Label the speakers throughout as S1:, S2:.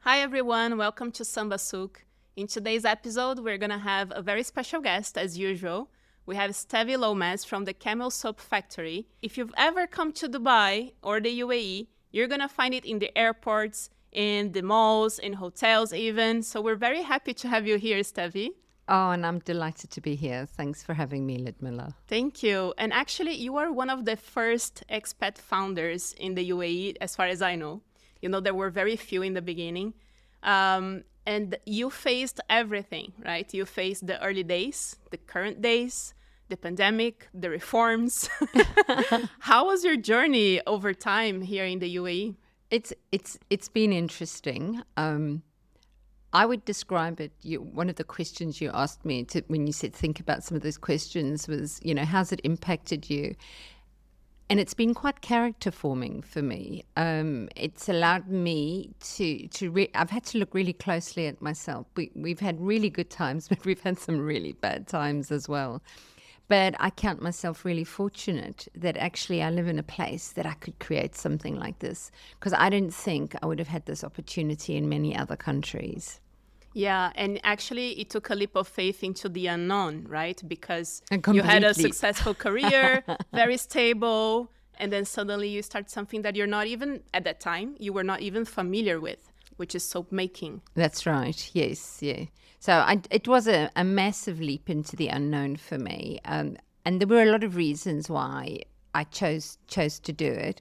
S1: Hi everyone, welcome to Samba Souq. In today's episode, we're going to have a very special guest as usual. We have Stevi Lowmass from the Camel Soap Factory. If you've ever come to Dubai or the UAE, you're going to find it in the airports, in the malls, in hotels even. So we're very happy to have you here, Stevi.
S2: Oh, and I'm delighted to be here. Thanks for having me, Ludmilla.
S1: Thank you. And actually, you are one of the first expat founders in the UAE, as far as I know. You know, there were very few in the beginning. And you faced everything, right? You faced the early days, the current days, the pandemic, the reforms. How was your journey over time here in the UAE?
S2: It's been interesting. I would describe it. One of the questions you asked me when you said think about some of those questions was, how's it impacted you? And it's been quite character forming for me. It's allowed me I've had to look really closely at myself. We've had really good times, but we've had some really bad times as well. But I count myself really fortunate that actually I live in a place that I could create something like this, because I don't think I would have had this opportunity in many other countries.
S1: Yeah, and actually it took a leap of faith into the unknown, right? Because
S2: Completely.
S1: You had a successful career, very stable, and then suddenly you start something that you're not even, at that time, you were not even familiar with, which is soap making.
S2: That's right. Yes, yeah. So it was a massive leap into the unknown for me, and there were a lot of reasons why I chose to do it.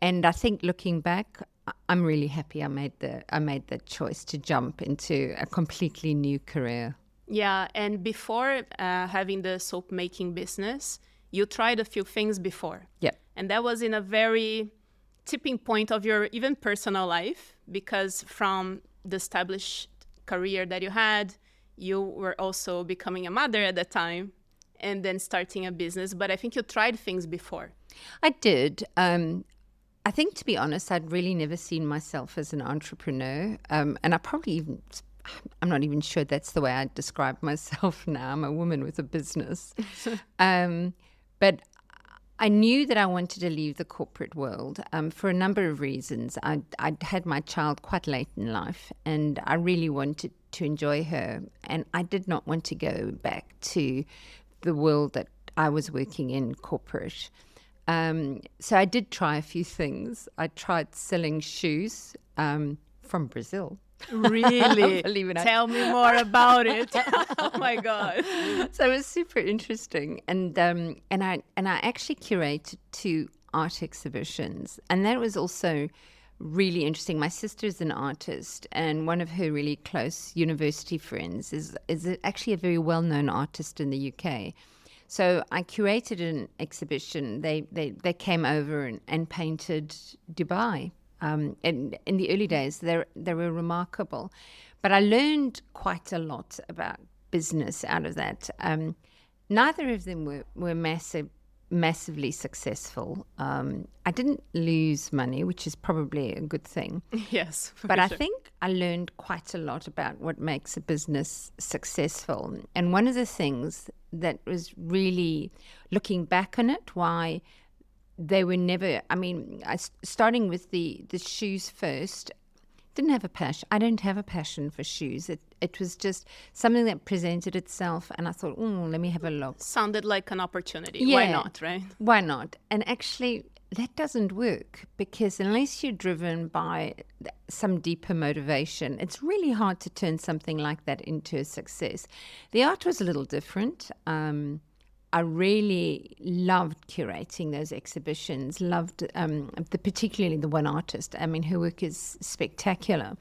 S2: And I think looking back, I'm really happy I made the choice to jump into a completely new career.
S1: Yeah, and before having the soap making business, you tried a few things before.
S2: Yeah.
S1: And that was in a very tipping point of your even personal life, because from the established career that you had, you were also becoming a mother at the time and then starting a business. But I think you tried things before.
S2: I did. I think, to be honest, I'd really never seen myself as an entrepreneur. And I'm not even sure that's the way I describe myself now. I'm a woman with a business. But I knew that I wanted to leave the corporate world for a number of reasons. I'd had my child quite late in life, and I really wanted to enjoy her. And I did not want to go back to the world that I was working in corporate. So I did try a few things. I tried selling shoes from Brazil.
S1: Really?
S2: Believe it or not.
S1: Tell me more about it. Oh my God.
S2: So it was super interesting, and I actually curated 2 art exhibitions, and that was also really interesting. My sister's an artist, and one of her really close university friends is actually a very well-known artist in the UK. So I curated an exhibition. They came over and painted Dubai. In the early days, they were remarkable. But I learned quite a lot about business out of that. Neither of them were massively successful. I didn't lose money, which is probably a good thing.
S1: Yes.
S2: But I think I learned quite a lot about what makes a business successful. And one of the things that was really, looking back on it, why they were never, starting with the shoes first, didn't have a passion. I don't have a passion for shoes. It was just something that presented itself, and I thought, let me have a look.
S1: Sounded like an opportunity.
S2: Yeah.
S1: Why not, right?
S2: Why not? And actually, that doesn't work, because unless you're driven by some deeper motivation, it's really hard to turn something like that into a success. The art was a little different. I really loved curating those exhibitions, loved particularly the one artist. Her work is spectacular.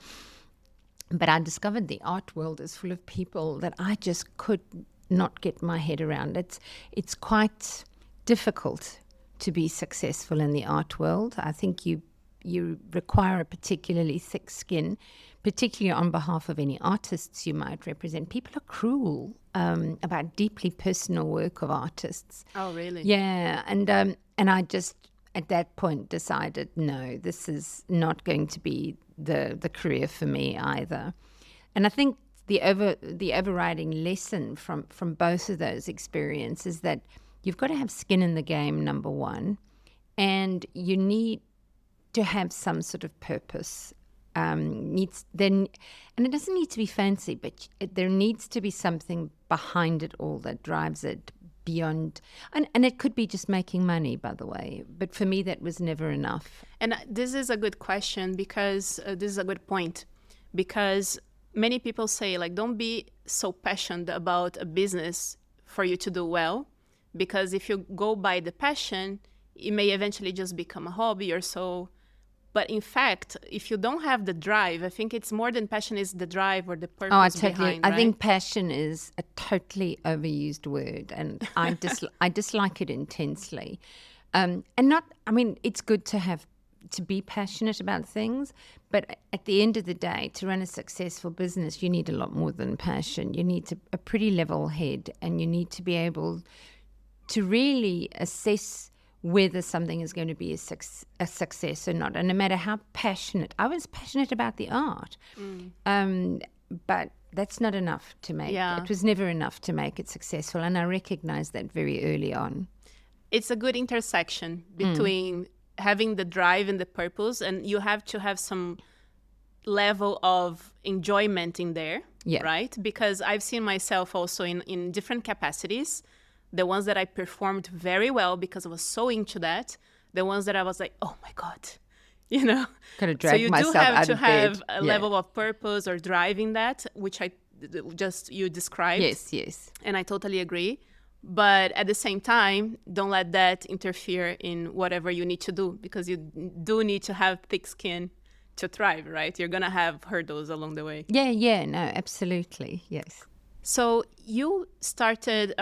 S2: But I discovered the art world is full of people that I just could not get my head around. It's quite difficult to be successful in the art world. I think you require a particularly thick skin, particularly on behalf of any artists you might represent. People are cruel about deeply personal work of artists.
S1: Oh, really?
S2: Yeah, and I just at that point decided, no, this is not going to be the career for me either. And I think the overriding lesson from both of those experiences is that you've got to have skin in the game, number one, and you need to have some sort of purpose. needs then, and it doesn't need to be fancy, but there needs to be something behind it all that drives it beyond, and it could be just making money, by the way, but for me that was never enough.
S1: And this is a good question, because this is a good point, because many people say, like, don't be so passionate about a business for you to do well, because if you go by the passion, it may eventually just become a hobby or so. But in fact, if you don't have the drive, I think it's more than passion, is the drive or the purpose behind, right?
S2: I think passion is a totally overused word, and I dislike it intensely. And not, I mean, it's good to be passionate about things, but at the end of the day, to run a successful business, you need a lot more than passion. You need a pretty level head, and you need to be able to really assess whether something is going to be a success or not. And no matter how passionate, I was passionate about the art, but that's not enough to make, it was never enough to make it successful. And I recognized that very early on.
S1: It's a good intersection between having the drive and the purpose, and you have to have some level of enjoyment in there, right? Because I've seen myself also in different capacities. The ones that I performed very well because I was so into that. The ones that I was like, oh my God, you know.
S2: Gotta drag myself out of bed.
S1: So you do have to have a level of purpose or drive in that, which you described.
S2: Yes.
S1: And I totally agree. But at the same time, don't let that interfere in whatever you need to do, because you do need to have thick skin to thrive, right? You're going to have hurdles along the way.
S2: Yeah, no, absolutely, yes.
S1: So you started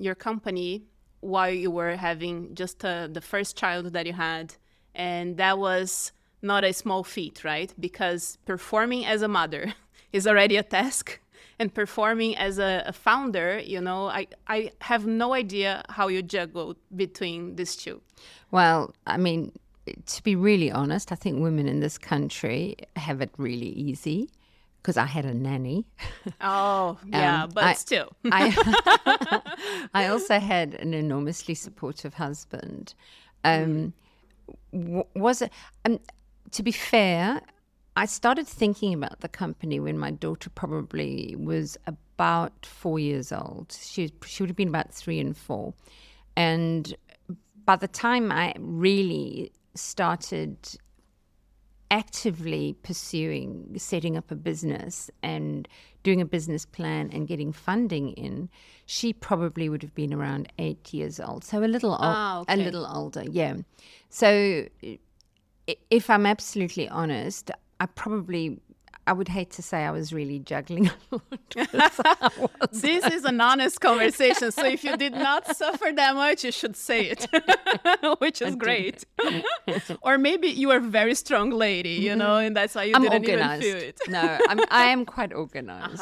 S1: your company while you were having just the first child that you had. And that was not a small feat, right? Because performing as a mother is already a task. And performing as a founder, you know, I have no idea how you juggle between these two.
S2: Well, I mean, to be really honest, I think women in this country have it really easy, because I had a nanny.
S1: Oh, yeah, but still.
S2: I also had an enormously supportive husband. To be fair, I started thinking about the company when my daughter probably was about 4 years old. She would have been about 3 and 4. And by the time I really started actively pursuing setting up a business and doing a business plan and getting funding in, she probably would have been around 8 years old. So a little older, yeah. So if I'm absolutely honest, I would hate to say I was really juggling a lot.
S1: This is an honest conversation. So if you did not suffer that much, you should say it, which is great. Or maybe you are a very strong lady, you know, and that's why you didn't
S2: organized.
S1: Even feel it.
S2: No, I am quite organized.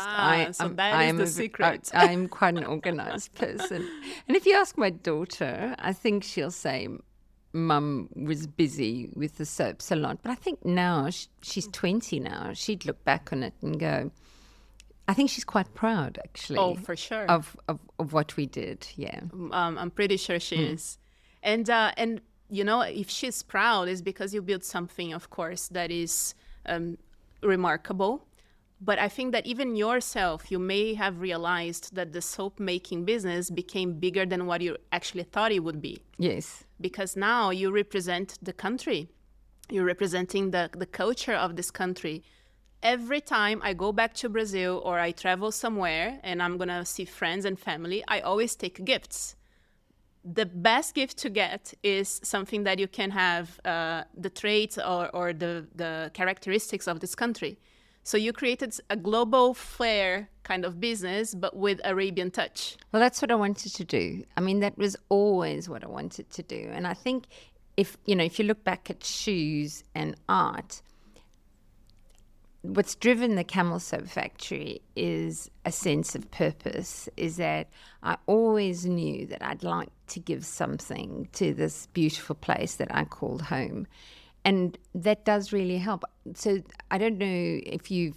S1: So that is the secret.
S2: I am quite an organized person. And if you ask my daughter, I think she'll say, Mum was busy with the soaps a lot. But I think now, she's 20 now, she'd look back on it and go, I think she's quite proud, actually.
S1: Oh, for sure.
S2: Of what we did, yeah.
S1: I'm pretty sure she is. And you know, if she's proud, it's because you built something, of course, that is remarkable. But I think that even yourself, you may have realized that the soap making business became bigger than what you actually thought it would be.
S2: Yes.
S1: Because now you represent the country. You're representing the culture of this country. Every time I go back to Brazil or I travel somewhere and I'm going to see friends and family, I always take gifts. The best gift to get is something that you can have the traits or the characteristics of this country. So you created a global flair kind of business, but with Arabian touch.
S2: Well, that's what I wanted to do. I mean, that was always what I wanted to do. And I think if you look back at shoes and art, what's driven the Camel Soap Factory is a sense of purpose, is that I always knew that I'd like to give something to this beautiful place that I called home. And that does really help. So I don't know if you're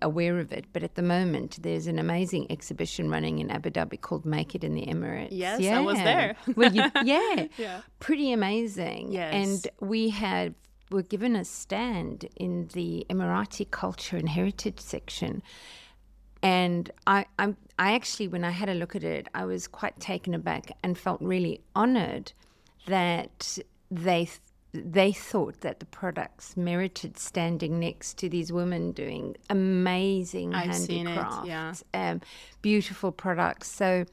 S2: aware of it, but at the moment there's an amazing exhibition running in Abu Dhabi called Make It in the Emirates.
S1: Yes, I was there.
S2: Well, pretty amazing.
S1: Yes.
S2: And we have were given a stand in the Emirati culture and heritage section. And I actually, when I had a look at it, I was quite taken aback and felt really honored that they thought that the products merited standing next to these women doing amazing handicrafts, beautiful products. So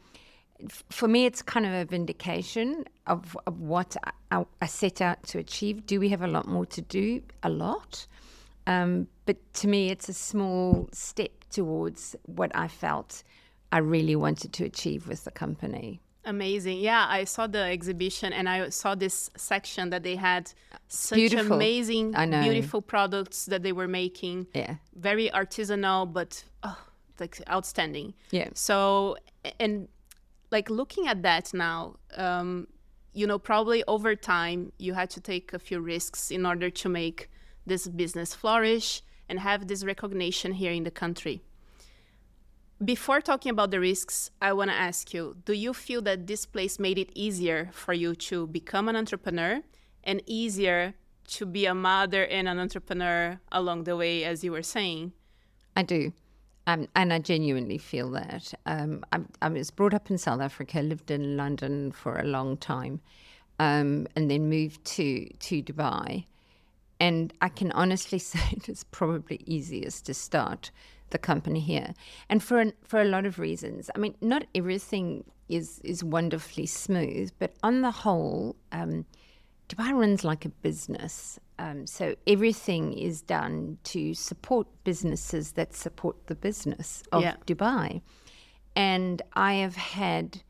S2: for me, it's kind of a vindication of what I set out to achieve. Do we have a lot more to do? A lot. But to me, it's a small step towards what I felt I really wanted to achieve with the company.
S1: Amazing. Yeah, I saw the exhibition and I saw this section that they had such
S2: Beautiful.
S1: amazing, beautiful products that they were making.
S2: Yeah.
S1: Very artisanal, but like outstanding.
S2: Yeah.
S1: So, and like looking at that now, probably over time you had to take a few risks in order to make this business flourish and have this recognition here in the country. Before talking about the risks, I want to ask you, do you feel that this place made it easier for you to become an entrepreneur and easier to be a mother and an entrepreneur along the way, as you were saying?
S2: I do. And I genuinely feel that. I was brought up in South Africa, lived in London for a long time, and then moved to Dubai. And I can honestly say it is probably easiest to start the company here. And for a lot of reasons. I mean, not everything is wonderfully smooth, but on the whole, Dubai runs like a business. So everything is done to support businesses that support the business of Dubai. And I have had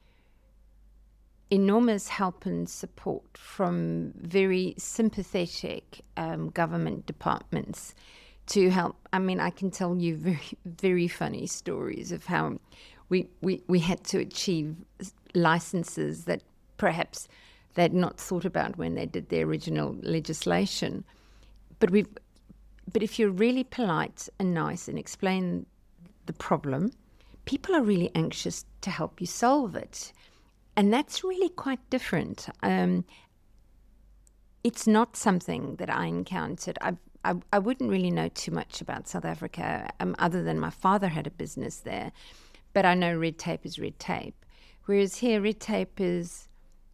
S2: enormous help and support from very sympathetic government departments to help. I mean, I can tell you very, very funny stories of how we had to achieve licenses that perhaps they'd not thought about when they did the original legislation. But if you're really polite and nice and explain the problem, people are really anxious to help you solve it. And that's really quite different. It's not something that I encountered. I wouldn't really know too much about South Africa, other than my father had a business there. But I know red tape is red tape. Whereas here, red tape is,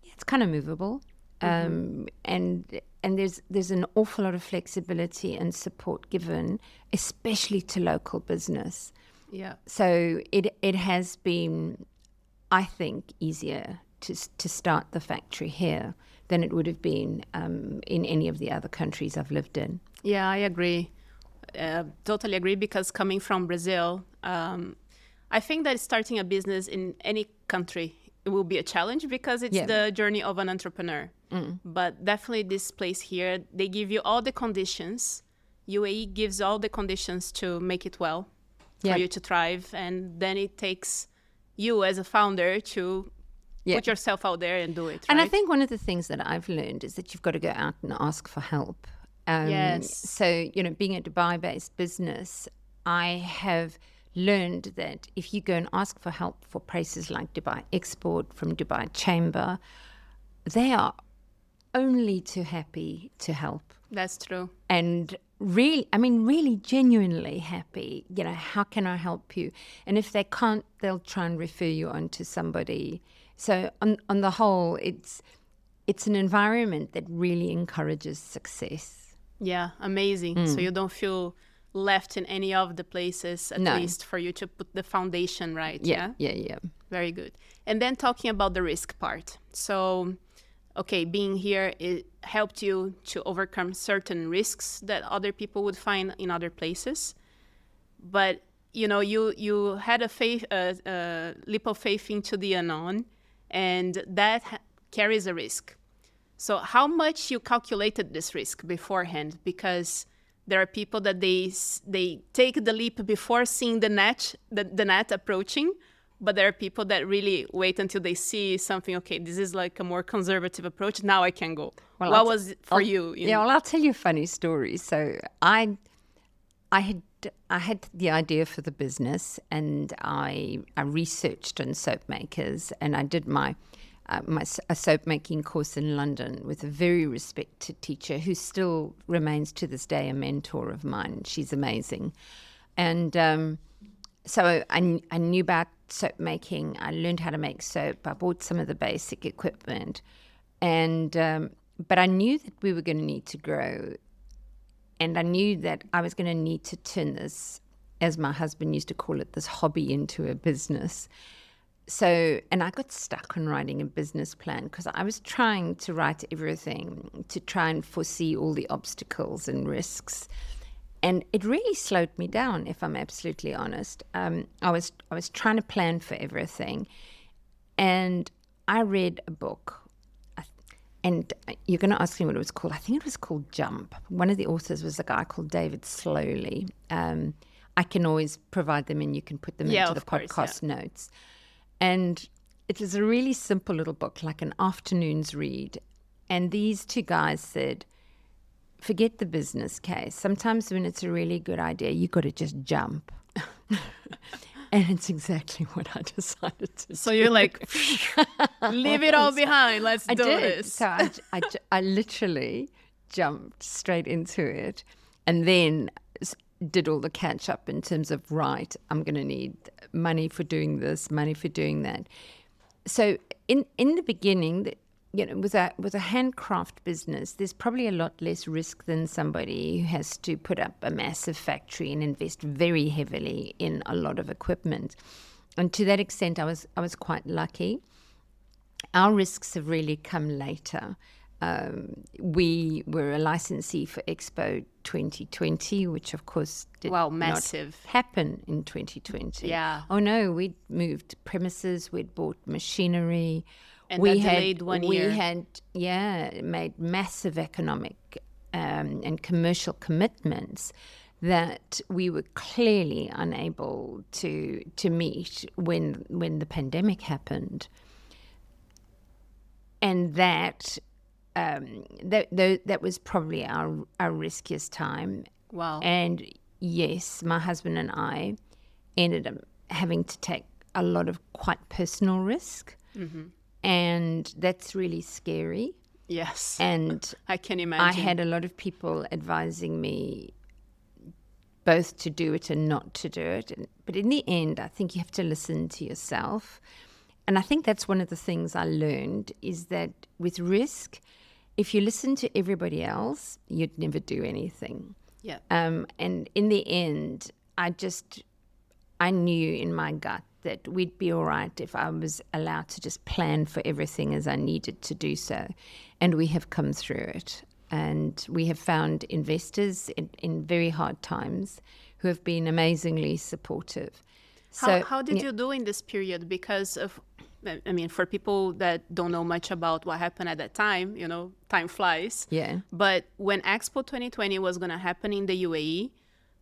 S2: it's kind of movable. And there's an awful lot of flexibility and support given, especially to local business.
S1: Yeah.
S2: So it has been, I think, easier to start the factory here than it would have been in any of the other countries I've lived in.
S1: Yeah, I agree. Totally agree, because coming from Brazil, I think that starting a business in any country, it will be a challenge because it's the journey of an entrepreneur. But definitely this place here, they give you all the conditions. UAE gives all the conditions to make it well for you to thrive. And then it takes you as a founder to put yourself out there and do it.
S2: And
S1: right?
S2: I think one of the things that I've learned is that you've got to go out and ask for help.
S1: Yes.
S2: So, being a Dubai-based business, I have learned that if you go and ask for help for places like Dubai Export, from Dubai Chamber, they are only too happy to help.
S1: That's true.
S2: And really genuinely happy. How can I help you? And if they can't, they'll try and refer you on to somebody. So on the whole, it's an environment that really encourages success.
S1: Yeah, amazing. So you don't feel left in any of the places, at least for you to put the foundation right.
S2: Yeah.
S1: Very good. And then talking about the risk part. So, okay, being here, it helped you to overcome certain risks that other people would find in other places. But, you had a leap of faith into the unknown, and that carries a risk. So how much you calculated this risk beforehand? Because there are people that they take the leap before seeing the net approaching, but there are people that really wait until they see something. Okay, this is like a more conservative approach. Now I can go. Well, what was it for you?
S2: Well, I'll tell you a funny story. So I had the idea for the business, and I researched on soap makers, and I did my a soap making course in London with a very respected teacher who still remains to this day a mentor of mine. She's amazing. And so I knew about soap making. I learned how to make soap. I bought some of the basic equipment. And but I knew that we were going to need to grow. And I knew that I was going to need to turn this, as my husband used to call it, this hobby into a business. So, and I got stuck on writing a business plan because I was trying to write everything to try and foresee all the obstacles and risks. And it really slowed me down, if I'm absolutely honest. I was trying to plan for everything. And I read a book. And you're going to ask me what it was called. I think it was called Jump. One of the authors was a guy called David Slowly. I can always provide them and you can put them into the podcast notes. And it was a really simple little book, like an afternoon's read. And these two guys said, forget the business case. Sometimes when it's a really good idea, you got to just jump. And it's exactly what I decided to do.
S1: So you're like, leave it all behind. Let's do this.
S2: So I literally jumped straight into it and then did all the catch up in terms of, right, I'm going to need money for doing this, money for doing that. So in the beginning, with a handcraft business, there's probably a lot less risk than somebody who has to put up a massive factory and invest very heavily in a lot of equipment. And to that extent, I was quite lucky. Our risks have really come later. We were a licensee for Expo 2020, which of course did
S1: massive.
S2: Not happen in 2020.
S1: Yeah.
S2: Oh no, we'd moved premises, we'd bought machinery.
S1: And we that delayed 1 year.
S2: We had, made massive economic and commercial commitments that we were clearly unable to meet when the pandemic happened. And that was probably our riskiest time.
S1: Wow.
S2: And yes, my husband and I ended up having to take a lot of quite personal risk. Mm-hmm. And that's really scary.
S1: Yes.
S2: And
S1: I can imagine.
S2: I had a lot of people advising me both to do it and not to do it. But in the end, I think you have to listen to yourself. And I think that's one of the things I learned is that with risk, if you listen to everybody else, you'd never do anything.
S1: Yeah.
S2: And in the end, I knew in my gut that we'd be all right if I was allowed to just plan for everything as I needed to do so. And we have come through it. And we have found investors in very hard times who have been amazingly supportive. So,
S1: how did you do in this period? Because of, I mean, for people that don't know much about what happened at that time, time flies.
S2: Yeah.
S1: But when Expo 2020 was going to happen in the UAE,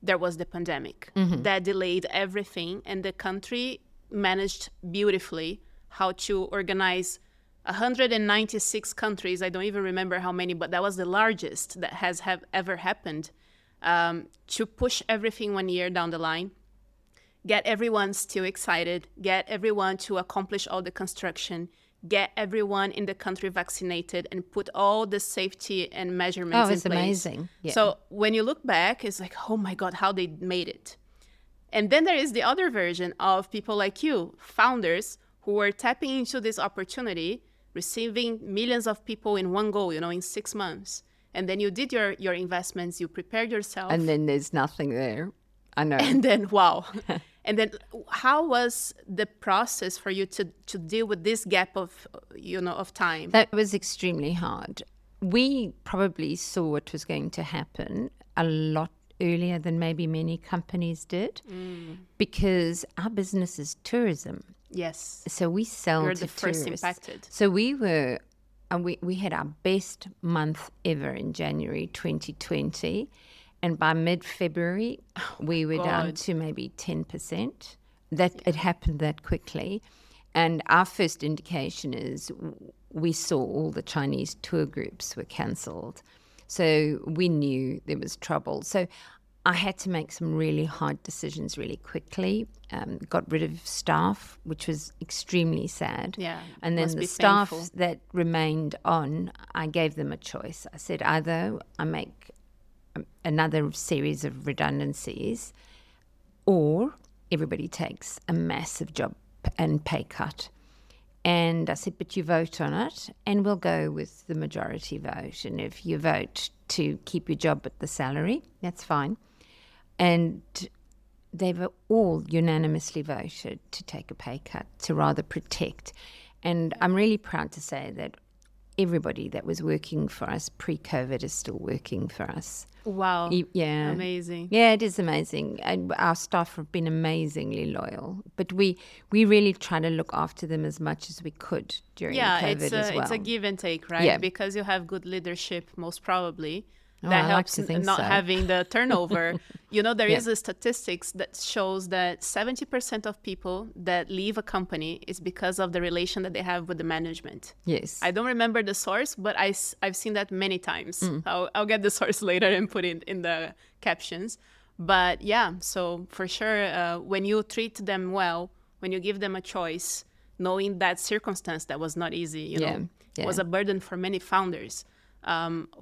S1: there was the pandemic that delayed everything. And the country managed beautifully how to organize 196 countries. I don't even remember how many, but that was the largest that has ever happened, to push everything 1 year down the line, get everyone still excited, get everyone to accomplish all the construction, get everyone in the country vaccinated, and put all the safety and measurements in place.
S2: Oh, it's amazing. Yeah.
S1: So when you look back, it's like, oh my God, how they made it. And then there is the other version of people like you, founders, who were tapping into this opportunity, receiving millions of people in one go, in 6 months. And then you did your investments, you prepared yourself.
S2: And then there's nothing there. I know.
S1: And then, wow. And then how was the process for you to deal with this gap of time?
S2: That was extremely hard. We probably saw what was going to happen a lot earlier than maybe many companies did, because our business is tourism.
S1: Yes.
S2: So we sell
S1: You're
S2: to
S1: the first
S2: tourists.
S1: impacted.
S2: So we had our best month ever in January 2020. And by mid-February, we were down to maybe 10%. It happened that quickly. And our first indication is we saw all the Chinese tour groups were cancelled. So we knew there was trouble. So I had to make some really hard decisions really quickly. Got rid of staff, which was extremely sad.
S1: Yeah,
S2: and then
S1: must
S2: the
S1: be
S2: staff
S1: painful.
S2: that remained on, I gave them a choice. I said either I make another series of redundancies, or everybody takes a massive job and pay cut. And I said, but you vote on it, and we'll go with the majority vote. And if you vote to keep your job at the salary, that's fine. And they've all unanimously voted to take a pay cut to rather protect. And I'm really proud to say that everybody that was working for us pre-COVID is still working for us.
S1: Wow.
S2: Yeah.
S1: Amazing.
S2: Yeah, it is amazing. And our staff have been amazingly loyal. But we really try to look after them as much as we could during COVID as well.
S1: It's a give and take, right?
S2: Yeah.
S1: Because you have good leadership, most probably.
S2: Oh,
S1: That
S2: I
S1: helps
S2: like to think
S1: not
S2: so.
S1: having the turnover. There
S2: Yeah.
S1: is a statistics that shows that 70% of people that leave a company is because of the relation that they have with the management.
S2: Yes.
S1: I don't remember the source, but I've seen that many times.
S2: Mm.
S1: I'll get the source later and put it in the captions. But yeah, so for sure, when you treat them well, when you give them a choice, knowing that circumstance that was not easy,
S2: Yeah.
S1: was a burden for many founders.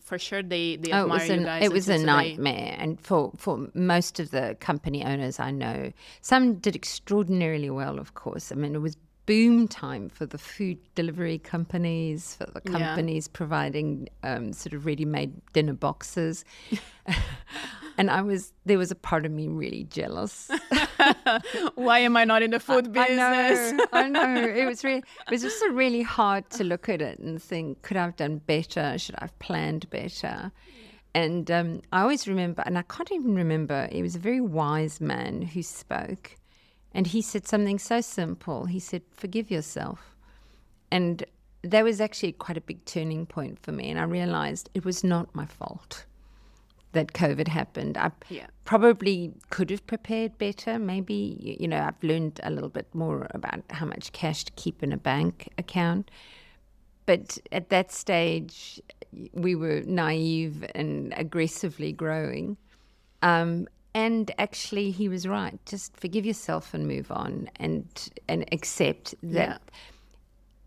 S1: For sure, they
S2: it
S1: admire
S2: was
S1: you guys.
S2: it was a
S1: until today.
S2: nightmare. And for most of the company owners I know, some did extraordinarily well, of course. I mean, it was boom time for the food delivery companies, for the companies providing sort of ready-made dinner boxes. And there was a part of me really jealous.
S1: Why am I not in the food business?
S2: I know. It was just really hard to look at it and think, could I have done better? Should I have planned better? And I always remember, and I can't even remember, it was a very wise man who spoke. And he said something so simple. He said, forgive yourself. And that was actually quite a big turning point for me. And I realized it was not my fault that COVID happened. I probably could have prepared better. Maybe, I've learned a little bit more about how much cash to keep in a bank account. But at that stage, we were naive and aggressively growing. And actually, he was right. Just forgive yourself and move on, and accept that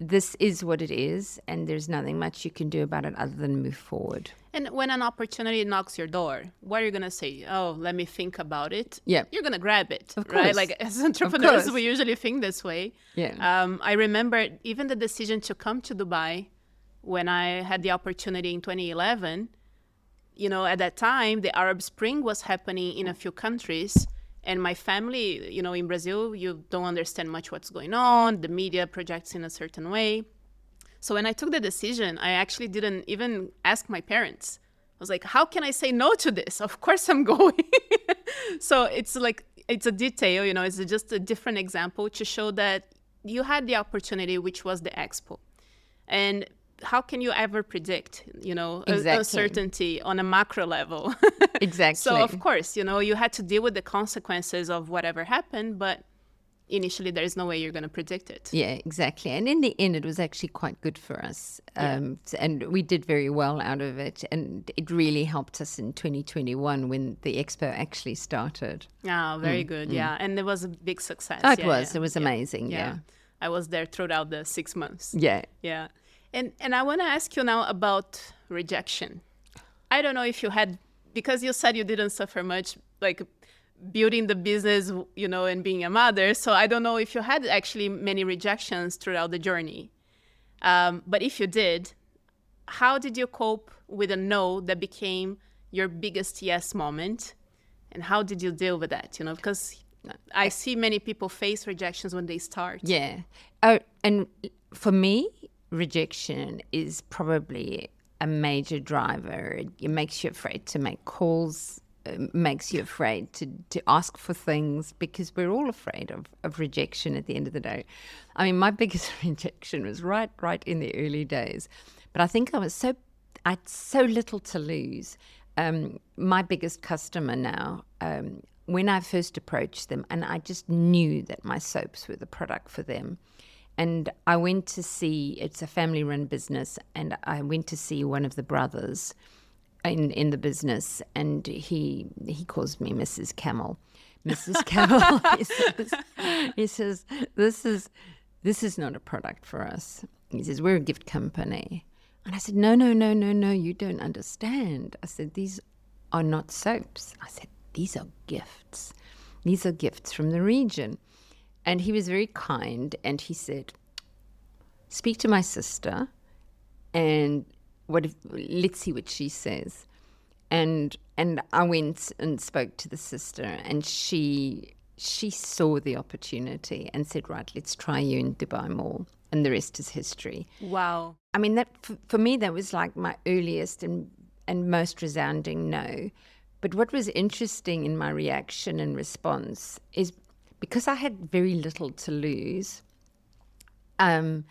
S2: this is what it is, and there's nothing much you can do about it other than move forward.
S1: And when an opportunity knocks your door, what are you going to say? Oh, let me think about it.
S2: Yeah.
S1: You're going to grab it,
S2: Of
S1: right?
S2: course.
S1: Like as entrepreneurs,
S2: course.
S1: we usually think this way.
S2: Yeah.
S1: I remember even the decision to come to Dubai when I had the opportunity in 2011. At that time, the Arab Spring was happening in a few countries. And my family, in Brazil, you don't understand much what's going on. The media projects in a certain way. So when I took the decision, I actually didn't even ask my parents. I was like, how can I say no to this? Of course I'm going. So it's a detail, it's just a different example to show that you had the opportunity, which was the expo. And how can you ever predict,
S2: Exactly.
S1: uncertainty on a macro level?
S2: Exactly.
S1: So, of course, you had to deal with the consequences of whatever happened, but initially there is no way you're going to predict it.
S2: Yeah, exactly. And in the end, it was actually quite good for us. And we did very well out of it. And it really helped us in 2021 when the expo actually started.
S1: Oh, very good. Yeah. And it was a big success.
S2: Oh, it was. It was amazing. Yeah.
S1: I was there throughout the 6 months.
S2: Yeah.
S1: Yeah. And I want to ask you now about rejection. I don't know if you had, because you said you didn't suffer much, like building the business, and being a mother. So I don't know if you had actually many rejections throughout the journey. But if you did, how did you cope with a no that became your biggest yes moment? And how did you deal with that? Because I see many people face rejections when they start.
S2: Yeah. Oh, and for me, rejection is probably a major driver. It makes you afraid to make calls, makes you afraid to ask for things, because we're all afraid of rejection at the end of the day. I mean, my biggest rejection was right in the early days. But I think I had so little to lose. My biggest customer now, when I first approached them, and I just knew that my soaps were the product for them. And I went to see, it's a family-run business, and I went to see one of the brothers in the business, and he calls me Mrs. Camel. Mrs. Camel, he says, this is not a product for us. He says, we're a gift company. And I said, no, you don't understand. I said, these are not soaps. I said, these are gifts. These are gifts from the region. And he was very kind, and he said, speak to my sister, and let's see what she says. And I went and spoke to the sister, and she saw the opportunity and said, right, let's try you in Dubai Mall. And the rest is history.
S1: Wow.
S2: I mean, that for me, that was like my earliest and most resounding no. But what was interesting in my reaction and response is because I had very little to lose, and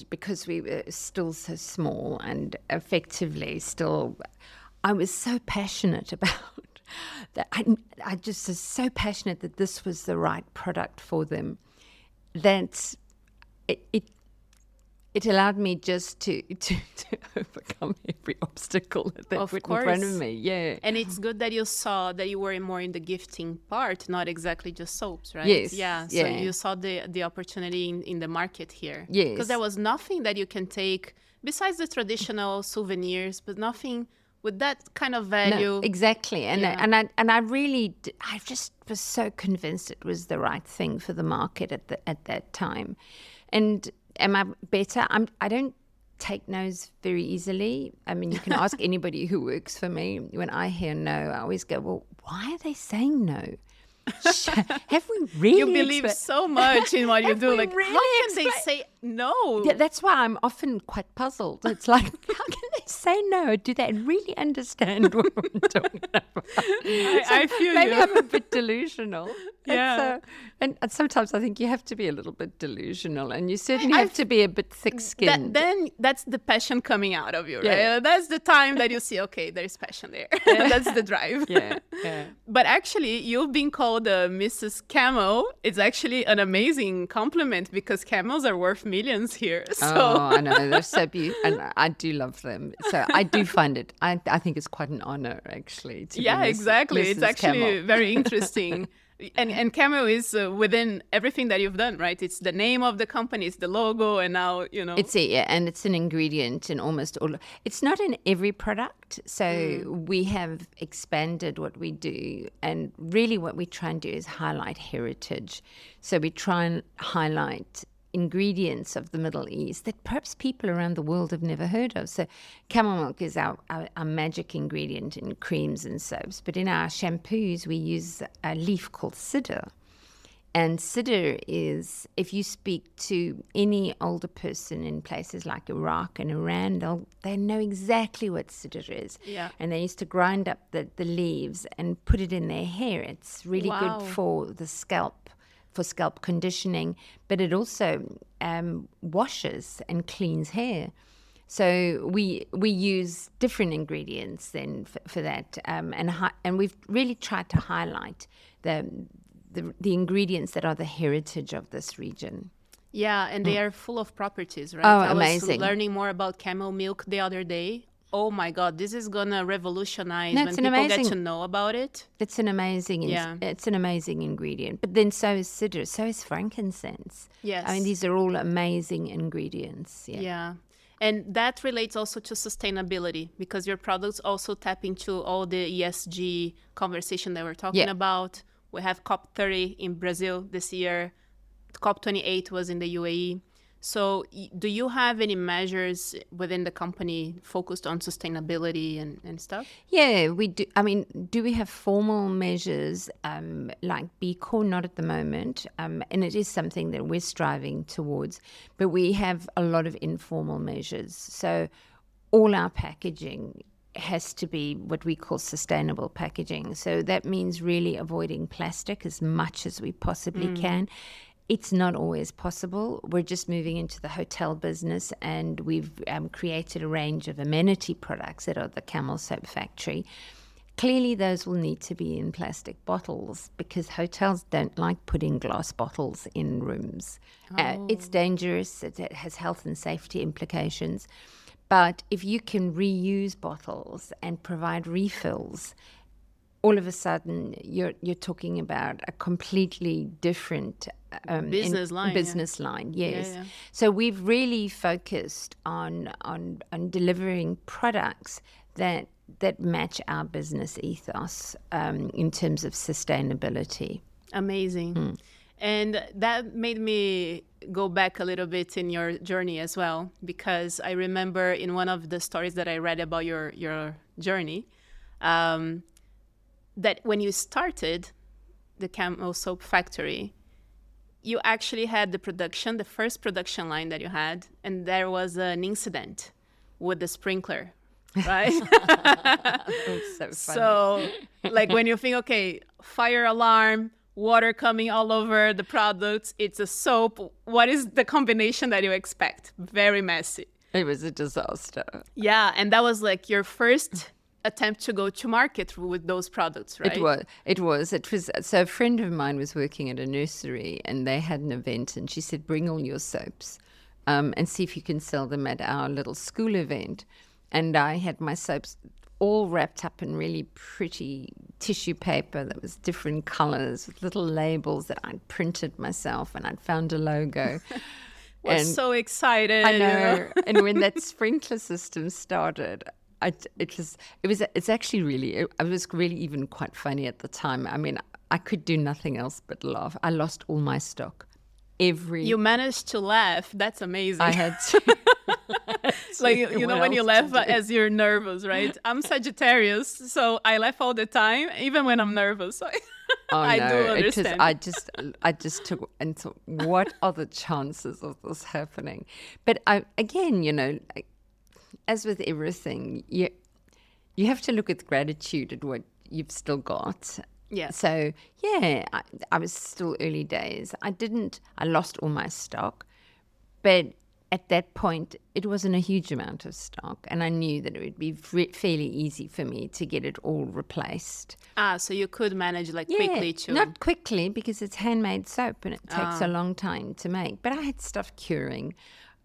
S2: because we were still so small and effectively still, I was so passionate about that. I just was so passionate that this was the right product for them, that it allowed me just to overcome every obstacle that put in front of me. Yeah.
S1: And it's good that you saw that you were more in the gifting part, not exactly just soaps, right?
S2: Yes.
S1: Yeah. So you saw the opportunity in the market here.
S2: Yes.
S1: Because there was nothing that you can take besides the traditional souvenirs, but nothing with that kind of value.
S2: No, exactly. And I really, I just was so convinced it was the right thing for the market at that time. And am I better? I don't take no's very easily. I mean, you can ask anybody who works for me. When I hear no, I always go, well, why are they saying no? Have we really?
S1: You believe so much in what you do. Like,
S2: really
S1: how can they say no?
S2: Yeah, that's why I'm often quite puzzled. It's like, how can they say no? Do they really understand what we're talking about?
S1: I feel
S2: maybe
S1: you.
S2: I'm a bit delusional.
S1: Yeah.
S2: And sometimes I think you have to be a little bit delusional, and you certainly have to be a bit thick-skinned.
S1: Then that's the passion coming out of you, right?
S2: Yeah.
S1: That's the time that you see, okay, there's passion there. That's the drive.
S2: Yeah.
S1: But actually, you've been called Mrs. Camel. It's actually an amazing compliment because camels are worth millions here. So.
S2: Oh, I know. They're so beautiful. And I do love them. So I do find it, I think it's quite an honor, actually. To be
S1: exactly.
S2: Mrs.
S1: It's actually
S2: Camel.
S1: very interesting. And Camel is within everything that you've done, right? It's the name of the company, it's the logo, and now,
S2: and it's an ingredient in almost all. It's not in every product. So we have expanded what we do. And really what we try and do is highlight heritage. So we try and highlight ingredients of the Middle East that perhaps people around the world have never heard of. So camel milk is our magic ingredient in creams and soaps, but in our shampoos we use a leaf called cedar. And cedar is, if you speak to any older person in places like Iraq and Iran, they know exactly what cedar is.
S1: Yeah.
S2: And they used to grind up the leaves and put it in their hair. It's really good for the scalp, for scalp conditioning, but it also washes and cleans hair. So we use different ingredients then for that, and we've really tried to highlight the ingredients that are the heritage of this region.
S1: Yeah, and they are full of properties, right?
S2: Oh,
S1: I
S2: amazing.
S1: was learning more about camel milk the other day. Oh my God, this is gonna revolutionize
S2: No,
S1: when people get to know about it.
S2: It's an amazing, it's an amazing ingredient. But then so is cedar, so is frankincense.
S1: Yes.
S2: I mean, these are all amazing ingredients.
S1: Yeah. And that relates also to sustainability because your products also tap into all the ESG conversation that we're talking about. We have COP30 in Brazil this year. COP28 was in the UAE. So do you have any measures within the company focused on sustainability and stuff?
S2: Yeah, we do. I mean, do we have formal measures like B Corp? Not at the moment. And it is something that we're striving towards. But we have a lot of informal measures. So all our packaging has to be what we call sustainable packaging. So that means really avoiding plastic as much as we possibly can. It's not always possible. We're just moving into the hotel business, and we've created a range of amenity products that are the Camel Soap Factory. Clearly, those will need to be in plastic bottles because hotels don't like putting glass bottles in rooms. It's dangerous. It has health and safety implications. But if you can reuse bottles and provide refills, all of a sudden you're talking about a completely different
S1: business
S2: line. Yes.
S1: Yeah.
S2: So we've really focused on delivering products that match our business ethos in terms of sustainability.
S1: Amazing. And that made me go back a little bit in your journey as well, because I remember in one of the stories that I read about your journey, that when you started the Camel Soap Factory, you actually had the first production line that you had, and there was an incident with the sprinkler, right?
S2: That's so funny.
S1: So, like when you think, okay, fire alarm, water coming all over the products, it's a soap. What is the combination that you expect? Very messy.
S2: It was a disaster.
S1: Yeah, and that was like your first attempt to go to market with those products, right?
S2: It was. So a friend of mine was working at a nursery and they had an event, and she said, bring all your soaps and see if you can sell them at our little school event. And I had my soaps all wrapped up in really pretty tissue paper that was different colors with little labels that I'd printed myself, and I'd found a logo.
S1: Was so excited.
S2: I know. And when that sprinkler system started, it was actually really, it was really even quite funny at the time. I mean, I could do nothing else but laugh. I lost all my stock.
S1: You managed to laugh. That's amazing.
S2: I had to.
S1: Like, you know, when you laugh as you're nervous, right? I'm Sagittarius, so I laugh all the time, even when I'm nervous. So I do understand.
S2: I just took and thought, what are the chances of this happening? But again, you know, as with everything, you have to look with gratitude at what you've still got.
S1: Yeah.
S2: So, yeah, I was still early days. I lost all my stock, but at that point, it wasn't a huge amount of stock, and I knew that it would be fairly easy for me to get it all replaced.
S1: So you could manage quickly to...
S2: Not quickly, because it's handmade soap and it takes a long time to make. But I had stuff curing.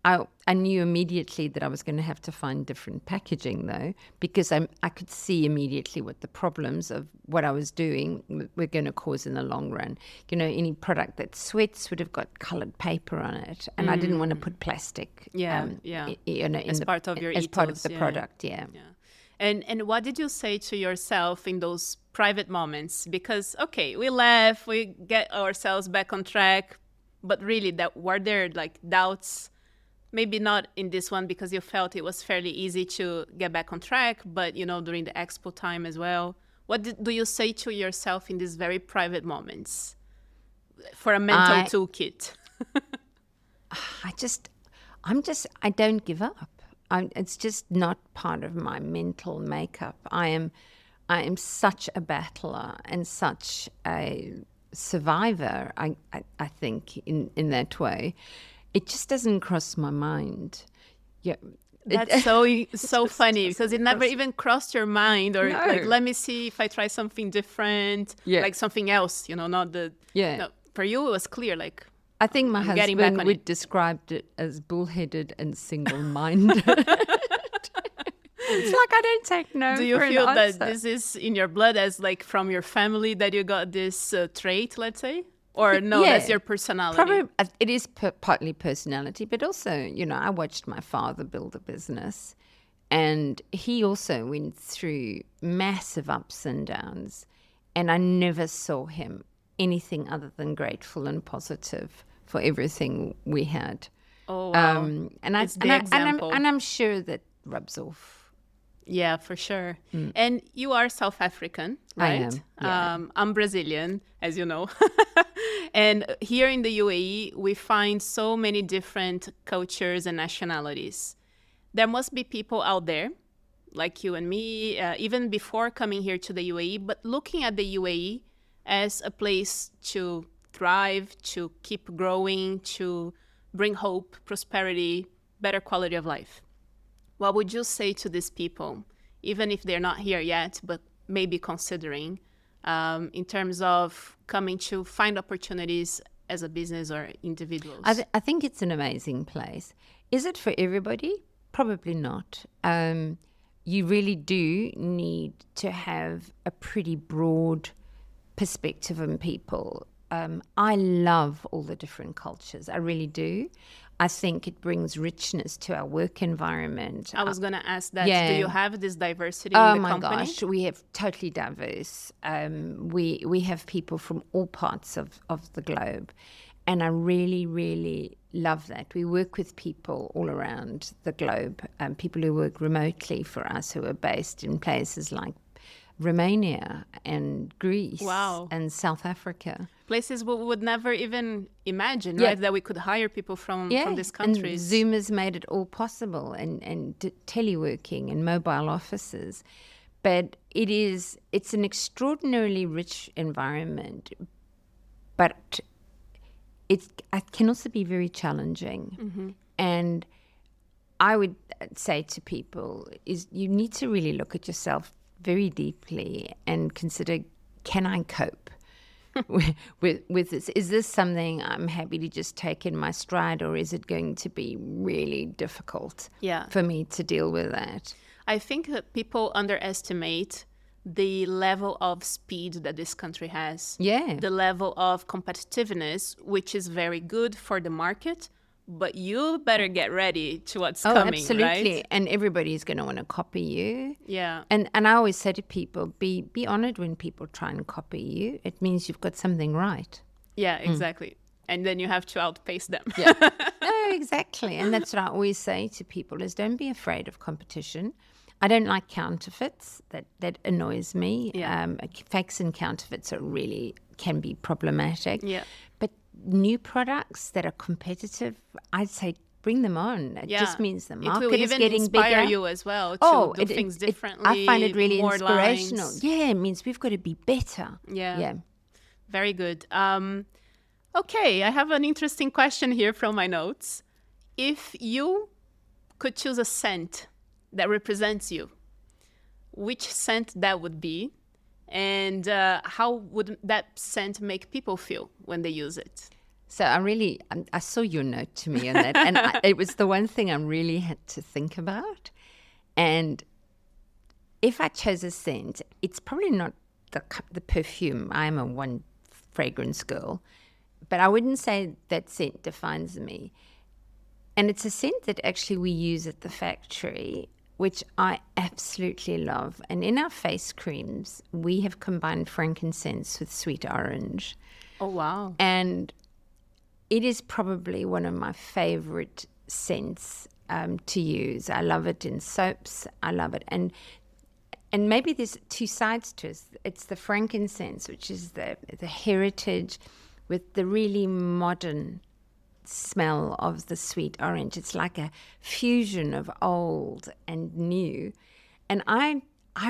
S2: I knew immediately that I was going to have to find different packaging, though, because I could see immediately what the problems of what I was doing were going to cause in the long run. You know, any product that sweats would have got coloured paper on it, and I didn't want to put plastic.
S1: You know, as part of your ethos,
S2: part of the product. Yeah.
S1: And what did you say to yourself in those private moments? Because we laugh, we get ourselves back on track, but really, were there doubts? Maybe not in this one because you felt it was fairly easy to get back on track, but, you know, during the expo time as well. What do you say to yourself in these very private moments for a mental toolkit?
S2: I don't give up. It's just not part of my mental makeup. I am such a battler and such a survivor, I think, in that way. It just doesn't cross my mind. Yeah,
S1: that's so funny because it never even crossed your mind, or let me see if I try something different, like something else. You know, not the. Yeah. No, for you, it was clear.
S2: I think my husband would describe it as bullheaded and single-minded. It's like I don't take no.
S1: Do you feel that this is in your blood, as from your family, that you got this trait? Let's say. Or no, that's your personality.
S2: Probably it is partly personality, but also, you know, I watched my father build a business, and he also went through massive ups and downs, and I never saw him anything other than grateful and positive for everything we had.
S1: Oh, wow.
S2: I'm sure that rubs off.
S1: Yeah, for sure. And you are South African, right?
S2: I am. Yeah.
S1: I'm Brazilian, as you know. And here in the UAE, we find so many different cultures and nationalities. There must be people out there, like you and me, even before coming here to the UAE, but looking at the UAE as a place to thrive, to keep growing, to bring hope, prosperity, better quality of life. What would you say to these people, even if they're not here yet, but maybe considering, in terms of coming to find opportunities as a business or individuals?
S2: I think it's an amazing place. Is it for everybody? Probably not. You really do need to have a pretty broad perspective on people. I love all the different cultures. I really do. I think it brings richness to our work environment.
S1: I was going to ask that.
S2: Yeah.
S1: Do you have this diversity in the company?
S2: Oh my gosh, we have totally diverse. We have people from all parts of the globe. And I really, really love that. We work with people all around the globe, people who work remotely for us, who are based in places like Romania and Greece.
S1: Wow.
S2: And South Africa.
S1: Places we would never even imagine,
S2: Yeah.
S1: right? That we could hire people from these
S2: And
S1: countries.
S2: Zoom has made it all possible, and teleworking and mobile offices. But it's an extraordinarily rich environment, but it can also be very challenging.
S1: Mm-hmm.
S2: And I would say to people is you need to really look at yourself very deeply and consider, can I cope with this? Is this something I'm happy to just take in my stride, or is it going to be really difficult for me to deal with that?
S1: I think that people underestimate the level of speed that this country has.
S2: Yeah.
S1: The level of competitiveness, which is very good for the market, but you better get ready to what's coming,
S2: absolutely.
S1: right?
S2: And everybody's going to want to copy you.
S1: Yeah.
S2: And I always say to people, be honored when people try and copy you. It means you've got something right.
S1: Yeah, exactly. And then you have to outpace them.
S2: Yeah. No, exactly. And that's what I always say to people is don't be afraid of competition. I don't like counterfeits. That annoys me.
S1: Yeah.
S2: Fakes and counterfeits can be problematic.
S1: Yeah.
S2: But new products that are competitive, I'd say bring them on. It just means the market
S1: will
S2: is
S1: even
S2: getting
S1: inspire
S2: bigger.
S1: you as well to do things differently.
S2: I find it really
S1: more
S2: inspirational.
S1: lines.
S2: Yeah, it means we've got to be better.
S1: Yeah. Very good. Okay, I have an interesting question here from my notes. If you could choose a scent that represents you, which scent that would be? And how would that scent make people feel when they use it?
S2: So I saw your note to me on that, and it was the one thing I really had to think about. And if I chose a scent, it's probably not the perfume. I'm a one fragrance girl, but I wouldn't say that scent defines me. And it's a scent that actually we use at the factory, which I absolutely love. And in our face creams, we have combined frankincense with sweet orange.
S1: Oh, wow.
S2: And it is probably one of my favorite scents to use. I love it in soaps. I love it. And maybe there's two sides to it. It's the frankincense, which is the heritage with the really modern smell of the sweet orange. It's like a fusion of old and new. And I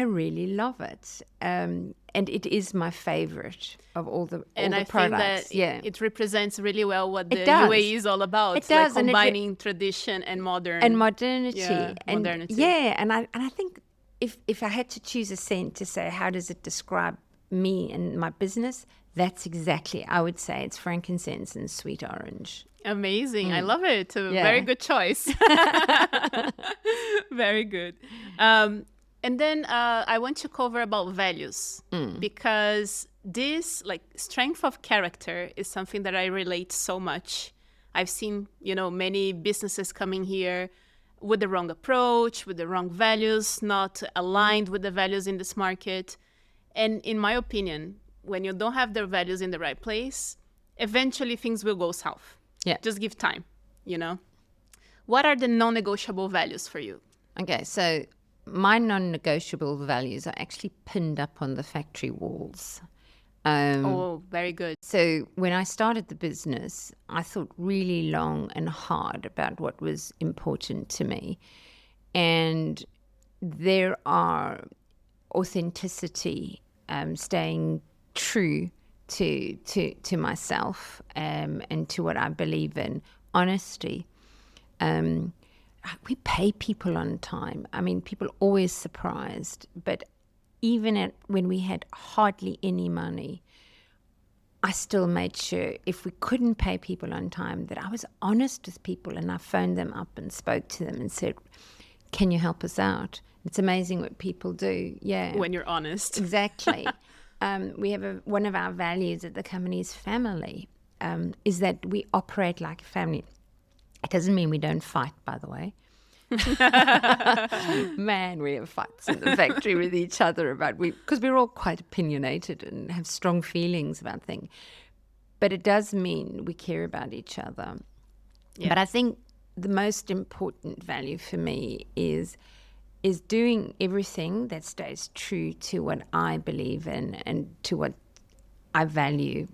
S2: really love it. And it is my favorite of all the products.
S1: And I think that it represents really well what the UAE is all about.
S2: It does.
S1: Like combining tradition and modern.
S2: And modernity.
S1: Yeah, modernity.
S2: And I think if I had to choose a scent to say, how does it describe me and my business? That's exactly, I would say it's frankincense and sweet orange.
S1: Amazing. I love it. Very good choice. Very good. And then I want to cover about values because this strength of character is something that I relate so much. I've seen, many businesses coming here with the wrong approach, with the wrong values, not aligned with the values in this market. And in my opinion, when you don't have the values in the right place, eventually things will go south.
S2: Yeah.
S1: Just give time, What are the non-negotiable values for you?
S2: Okay, so my non-negotiable values are actually pinned up on the factory walls.
S1: Very good.
S2: So when I started the business, I thought really long and hard about what was important to me. And there are authenticity, staying true to myself and to what I believe in, honesty. We pay people on time. I mean, people are always surprised, but even when we had hardly any money, I still made sure if we couldn't pay people on time that I was honest with people, and I phoned them up and spoke to them and said, can you help us out? It's amazing what people do. Yeah.
S1: When you're honest.
S2: Exactly. We have one of our values at the company is family, is that we operate like a family. It doesn't mean we don't fight, by the way. Man, we have fights in the factory with each other because we're all quite opinionated and have strong feelings about things. But it does mean we care about each other. Yeah. But I think the most important value for me is doing everything that stays true to what I believe in and to what I value.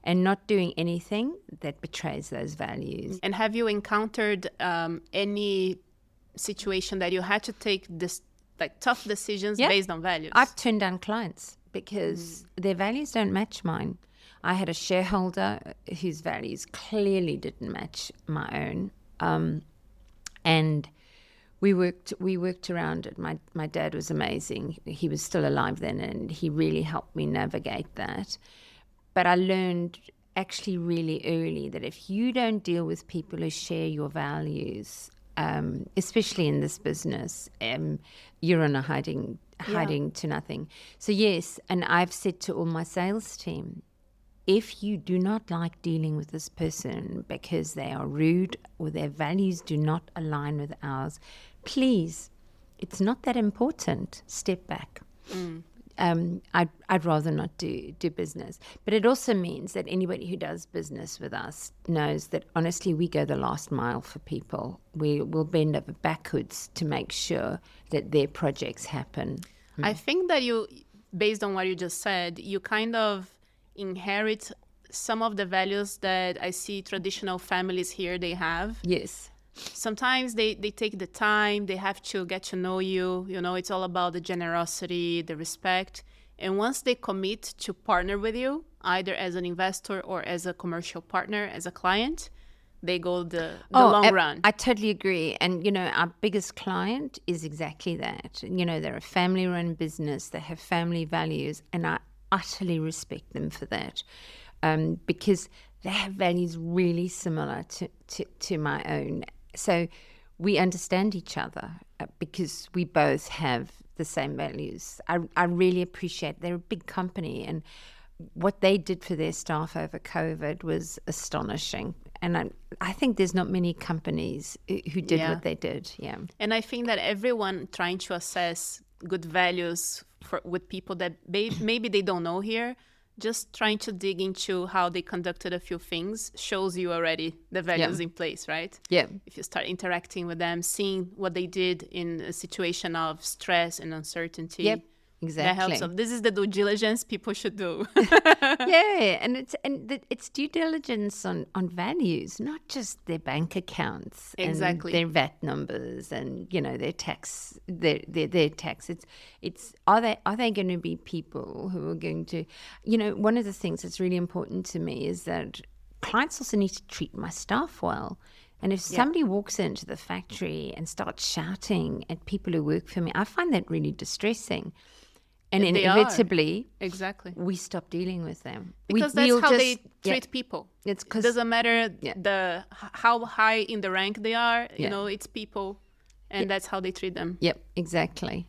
S2: And not doing anything that betrays those values.
S1: And have you encountered any situation that you had to take this tough decisions based on values?
S2: I've turned down clients because their values don't match mine. I had a shareholder whose values clearly didn't match my own, and we worked around it. My dad was amazing. He was still alive then, and he really helped me navigate that. But I learned actually really early that if you don't deal with people who share your values, especially in this business, you're on a hiding to nothing. So yes, and I've said to all my sales team, if you do not like dealing with this person because they are rude or their values do not align with ours, please, it's not that important. Step back. I'd rather not do business. But it also means that anybody who does business with us knows that, honestly, we go the last mile for people. We will bend over backwards to make sure that their projects happen.
S1: I think that you, based on what you just said, you kind of inherit some of the values that I see traditional families here, they have.
S2: Yes.
S1: Sometimes they take the time, they have to get to know you. You know, it's all about the generosity, the respect. And once they commit to partner with you, either as an investor or as a commercial partner, as a client, they go the long run.
S2: I totally agree. And, our biggest client is exactly that. They're a family-run business. They have family values, and I utterly respect them for that, because they have values really similar to my own. So we understand each other because we both have the same values. I really appreciate, they're a big company, and what they did for their staff over COVID was astonishing. And I think there's not many companies who did what they did. Yeah.
S1: And I think that everyone trying to assess good values with people that maybe they don't know here, just trying to dig into how they conducted a few things shows you already the values in place, right?
S2: Yeah.
S1: If you start interacting with them, seeing what they did in a situation of stress and uncertainty.
S2: Yep, exactly.
S1: That helps. So this is the due diligence people should do.
S2: Yeah, and it's due diligence on values, not just their bank accounts.
S1: Exactly.
S2: And their VAT numbers and their tax. Their tax. It's are they going to be people who are going to, one of the things that's really important to me is that clients also need to treat my staff well. And if somebody walks into the factory and starts shouting at people who work for me, I find that really distressing. And inevitably,
S1: exactly,
S2: we stop dealing with them.
S1: Because that's how they treat people.
S2: It
S1: doesn't matter how high in the rank they are. It's people, and that's how they treat them.
S2: Yep, exactly.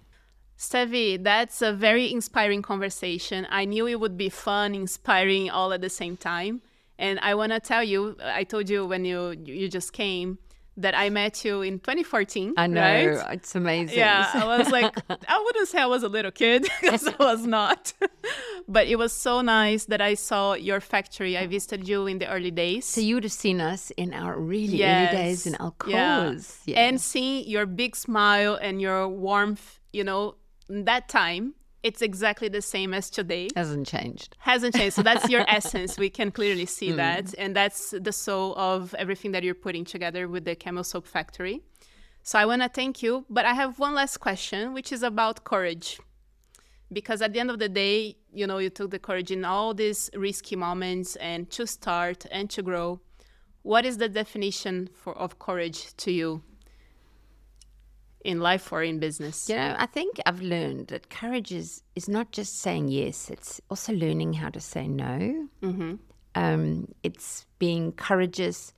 S1: Stevi, that's a very inspiring conversation. I knew it would be fun, inspiring, all at the same time. And I want to tell you, I told you when you just came, that I met you in 2014.
S2: I know,
S1: right?
S2: It's amazing.
S1: Yeah, I was like, I wouldn't say I was a little kid, because I was not. But it was so nice that I saw your factory. I visited you in the early days.
S2: So you would have seen us in our really early days in Alcoa's.
S1: Yeah. And seeing your big smile and your warmth, that time, it's exactly the same as today.
S2: Hasn't changed.
S1: So that's your essence. We can clearly see that. And that's the soul of everything that you're putting together with the Camel Soap Factory. So I want to thank you. But I have one last question, which is about courage. Because at the end of the day, you took the courage in all these risky moments and to start and to grow. What is the definition of courage to you? in life or in business?
S2: I think I've learned that courage is not just saying yes, it's also learning how to say no. It's being courageous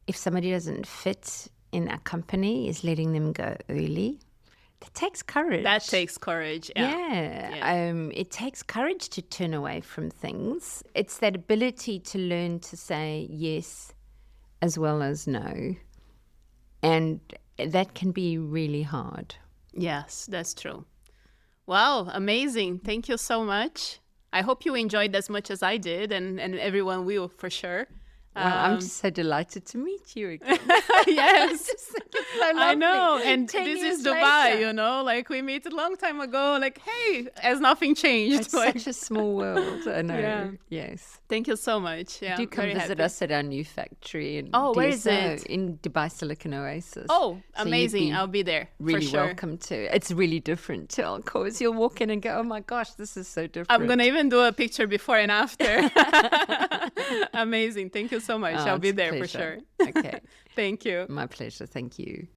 S2: if somebody doesn't fit in a company, is letting them go early. That takes courage.
S1: That takes courage, yeah.
S2: It takes courage to turn away from things. It's that ability to learn to say yes as well as no. And that can be really hard.
S1: Yes, that's true. Wow, amazing. Thank you so much. I hope you enjoyed as much as I did, and everyone will for sure.
S2: Well, I'm just so delighted to meet you again.
S1: Yes,
S2: so
S1: I know. And
S2: 10
S1: this
S2: years
S1: is Dubai,
S2: later.
S1: you know, like we met a long time ago, like, hey, as nothing changed.
S2: It's
S1: Like,
S2: such a small world. I know.
S1: Yeah.
S2: Yes.
S1: thank you so much. Yeah,
S2: Do come
S1: very
S2: visit
S1: happy.
S2: us at our new factory in
S1: Where is
S2: DSO,
S1: it?
S2: in Dubai Silicon Oasis.
S1: Oh,
S2: So you'd
S1: amazing.
S2: be
S1: I'll be there
S2: really
S1: for sure.
S2: welcome to. It's really different to Alcoa's. You'll walk in and go, oh my gosh, this is so different.
S1: I'm going to even do a picture before and after. Amazing. Thank you so much.
S2: Oh,
S1: I'll be
S2: it's a
S1: there for
S2: pleasure.
S1: sure.
S2: Okay.
S1: Thank you.
S2: My pleasure. Thank you.